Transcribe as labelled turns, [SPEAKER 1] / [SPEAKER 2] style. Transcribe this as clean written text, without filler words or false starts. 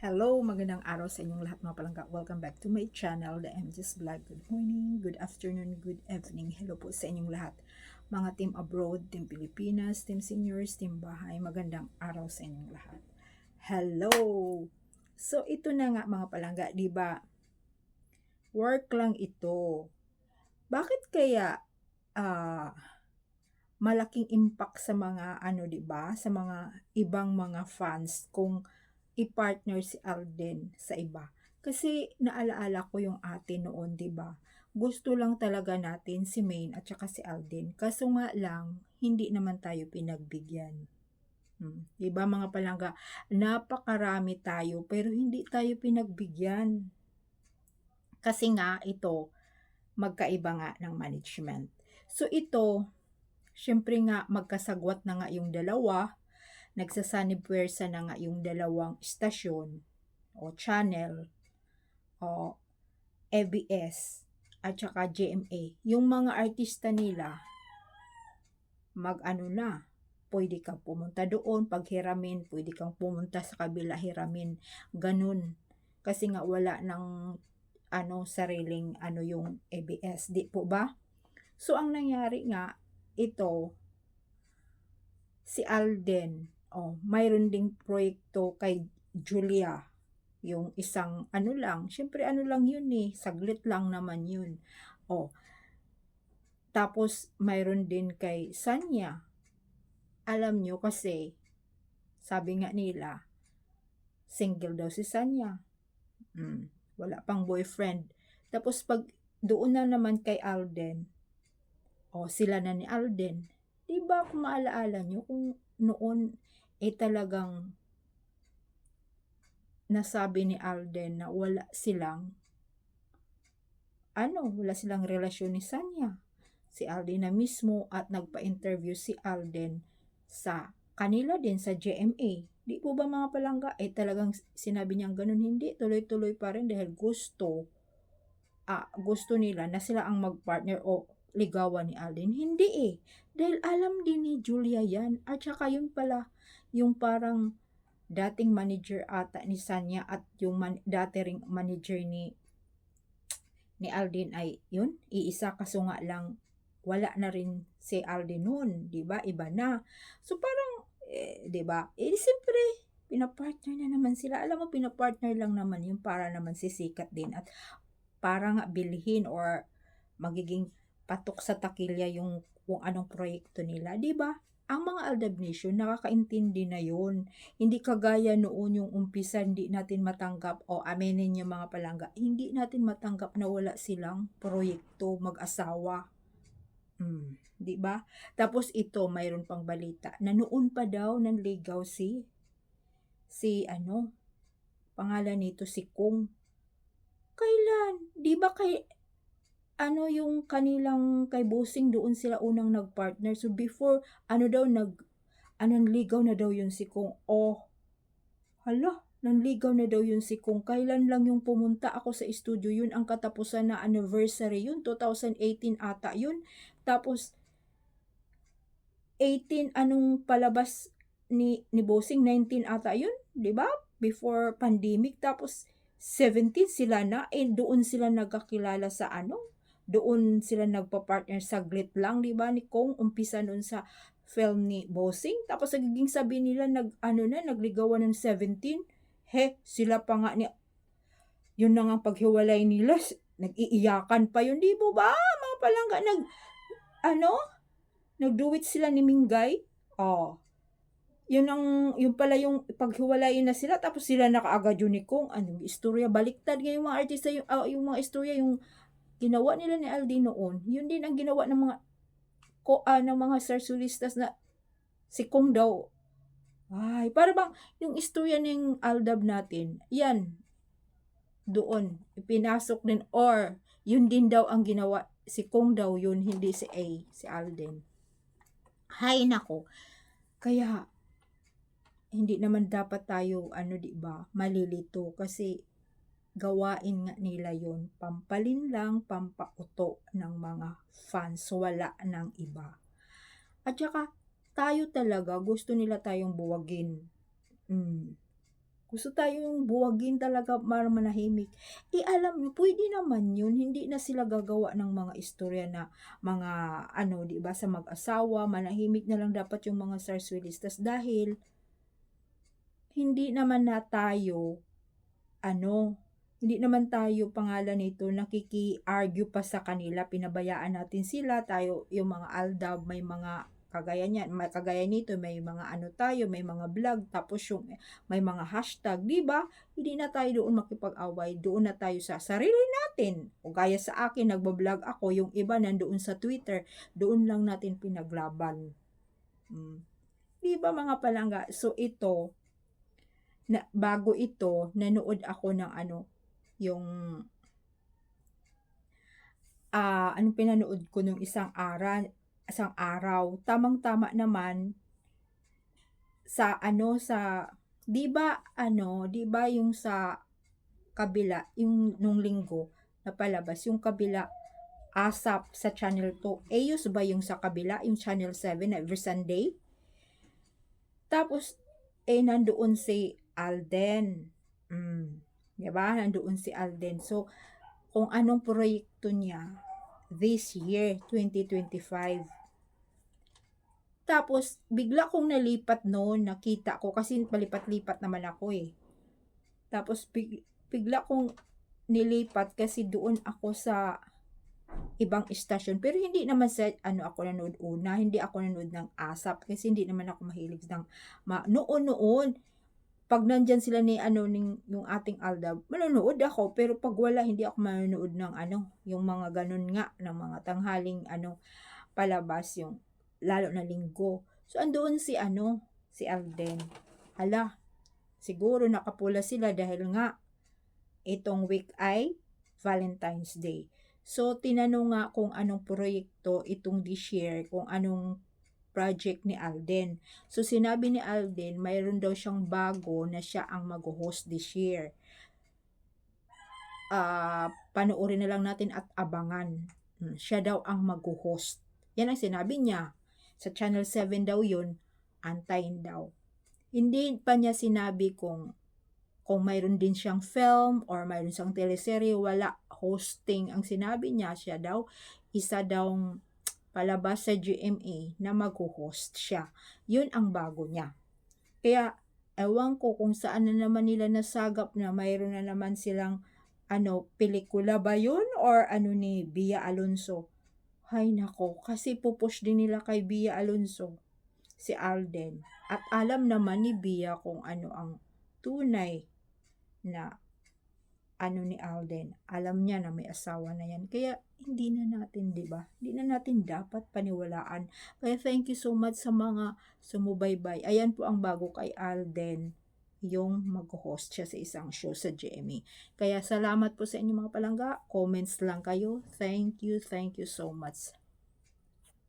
[SPEAKER 1] Hello, magandang araw sa inyong lahat mga palangga. Welcome back to my channel, The MJ's Vlog. Good morning, good afternoon, good evening. Hello po sa inyong lahat. Mga team abroad, team Pilipinas, team seniors, team bahay. Magandang araw sa inyong lahat. Hello! So ito na nga mga palangga, di ba? Work lang ito. Bakit kaya malaking impact sa mga di ba? Sa mga ibang mga fans kung i-partner si Alden sa iba. Kasi naalaala ko yung ate noon, 'di ba? Gusto lang talaga natin si Maine at saka si Alden. Kaso nga lang, hindi naman tayo pinagbigyan. 'Di ba mga palangga? Napakarami tayo pero hindi tayo pinagbigyan. Kasi nga ito, magkaiba nga ng management. So ito, syempre nga magkasagwat na nga yung dalawa, nagsasanib-pwersa na nga yung dalawang istasyon o channel o ABS at saka GMA. Yung mga artista nila, mag-ano na, pwede kang pumunta doon, paghiramin, pwede kang pumunta sa kabila, hiramin, ganun. Kasi nga wala ng sariling yung ABS, di po ba? So, ang nangyari nga, ito, si Alden, mayroon ding proyekto kay Julia, yung isang lang, syempre lang yun saglit lang naman yun. Tapos mayroon din kay Sanya. Alam nyo kasi, sabi nga nila, single daw si Sanya. Wala pang boyfriend. Tapos pag doon na naman kay Alden, sila na ni Alden. Diba kung maalaala nyo, kung noon talagang nasabi ni Alden na wala silang relasyon ni Sanya. Si Alden na mismo at nagpa-interview si Alden sa kanila din sa GMA. Di po ba mga palangga? Talagang sinabi niyang ganun, hindi, tuloy-tuloy pa rin dahil gusto nila na sila ang mag-partner o ligawan ni Alden. Hindi dahil alam din ni Julia yan. At saka yun pala, yung parang dating manager ata ni Sanya at yung dati ring manager ni Alden ay yun, iisa, kaso nga lang wala na rin si Alden noon, 'di ba? Iba na. So parang 'di ba? Siyempre pinapartner na naman sila. Alam mo, pinapartner lang naman yung para naman sisikat din at para nga bilhin or magiging patok sa takilya yung kung anong proyekto nila, 'di ba? Ang mga Aldab Nation, nakakaintindi na yun. Hindi kagaya noon yung umpisa, hindi natin matanggap, aminin niyo mga palangga, hindi natin matanggap na wala silang proyekto mag-asawa. 'Di ba? Tapos ito, mayroon pang balita na noon pa daw nanligaw pangalan nito si Kung. Kailan? 'Di ba yung kanilang kay Bossing, doon sila unang nag-partner. So before, nanligaw na daw yun si Kung. Nanligaw na daw yun si Kung. Kailan lang yung pumunta ako sa studio, yun ang katapusan na anniversary yun, 2018 ata yun. Tapos, 18 anong palabas ni Bossing, 19 ata yun, di ba? Before pandemic. Tapos, 17 sila na, doon sila nagkakilala sa doon sila nagpa-partner saglit lang, di ba, ni Kong, umpisa noon sa film ni Bossing. Tapos nagiging sabi nila nagligawan ng 17. Sila pa nga yun na nga paghiwalay nila, nag-iiyakan pa yun, di ba? Mga palangga, nagduwit sila ni Mingay. Yun pala yung paghiwalayin na sila, tapos sila nakaagad yun ni Kong. Anong istorya? Baliktad nga yung mga artista, yung mga istorya, yung ginawa nila ni Alden noon, yun din ang ginawa ng mga sarsulistas na si Kong daw. Para bang yung istorya ng Aldab natin, yan, doon, ipinasok din, or yun din daw ang ginawa, si Kong daw yun, hindi si Alden. Nako. Kaya, hindi naman dapat tayo, di ba, malilito kasi gawain nga nila yun, pampalin lang, pampauto ng mga fans, wala ng iba. At saka, tayo talaga, gusto nila tayong buwagin. Gusto tayong buwagin talaga para manahimik. Alam niyo puwede naman 'yun, hindi na sila gagawa ng mga istorya na mga ano, 'di ba, sa mag-asawa, manahimik na lang dapat yung mga sarswilistas dahil hindi naman na tayo ano, hindi naman tayo pangalan nito nakiki-argue pa sa kanila, pinabayaan natin sila, tayo yung mga aldab may mga kagaya niyan, kagaya nito may mga ano tayo, may mga vlog tapos yung may mga hashtag, 'di ba? Hindi na tayo doon makipag-away, doon na tayo sa sarili natin. O gaya sa akin nagba-vlog ako, yung iba nandoon sa Twitter, doon lang natin pinaglaban. 'Di ba mga palangga? So ito na bago ito nanood ako ng ano, yung, anong pinanood ko nung isang araw, tamang-tama naman sa ano, sa 'di ba yung sa kabila, yung nung linggo na palabas yung kabila, ASAP sa Channel 2, Eos ba yung sa kabila, yung Channel 7 every Sunday? Tapos, nandoon si Alden, 'di ba, nandoon si Alden. So, kung anong proyekto niya this year, 2025. Tapos bigla kong nalipat no'n, nakita ko kasi palipat-lipat naman ako, eh. Tapos bigla kong nilipat kasi doon ako sa ibang istasyon, pero hindi naman sa ano ako nanood una, hindi ako nanood ng ASAP kasi hindi naman ako mahilig ng noon. 'Pag nandiyan sila ni ano, yung ating Aldab, manonood ako, pero 'pag wala hindi ako manonood ng ano, yung mga gano'n nga, ng mga tanghaling ano, palabas, yung lalo na linggo. So, andoon si ano, si Alden. Hala, siguro nakapula sila dahil nga itong week ay Valentine's Day. So, tinanong nga kung anong proyekto itong this year, kung anong project ni Alden. So, sinabi ni Alden, mayroon daw siyang bago na siya ang mag-host this year. Panoorin na lang natin at abangan. Siya daw ang mag-host. Yan ang sinabi niya. Sa Channel 7 daw yun, antayin daw. Hindi pa niya sinabi kung mayroon din siyang film or mayroon siyang teleserye, wala, hosting ang sinabi niya, siya daw, isa daw palabas sa GMA na magho-host siya. Yun ang bago niya. Kaya, ewan ko kung saan na naman nila nasagap na mayroon na naman silang ano, pelikula ba yun or ano ni Bia Alonso. Hay nako, kasi pupush din nila kay Bia Alonso, si Alden. At alam naman ni Bia kung ano ang tunay na ano ni Alden. Alam niya na may asawa na yan. Kaya hindi na natin, 'di ba? Hindi na natin dapat paniwalaan. Kaya thank you so much sa mga sumubaybay. Ayan po ang bago kay Alden, yung mag-host siya sa isang show sa GMA. Kaya salamat po sa inyo mga palangga. Comments lang kayo. Thank you so much.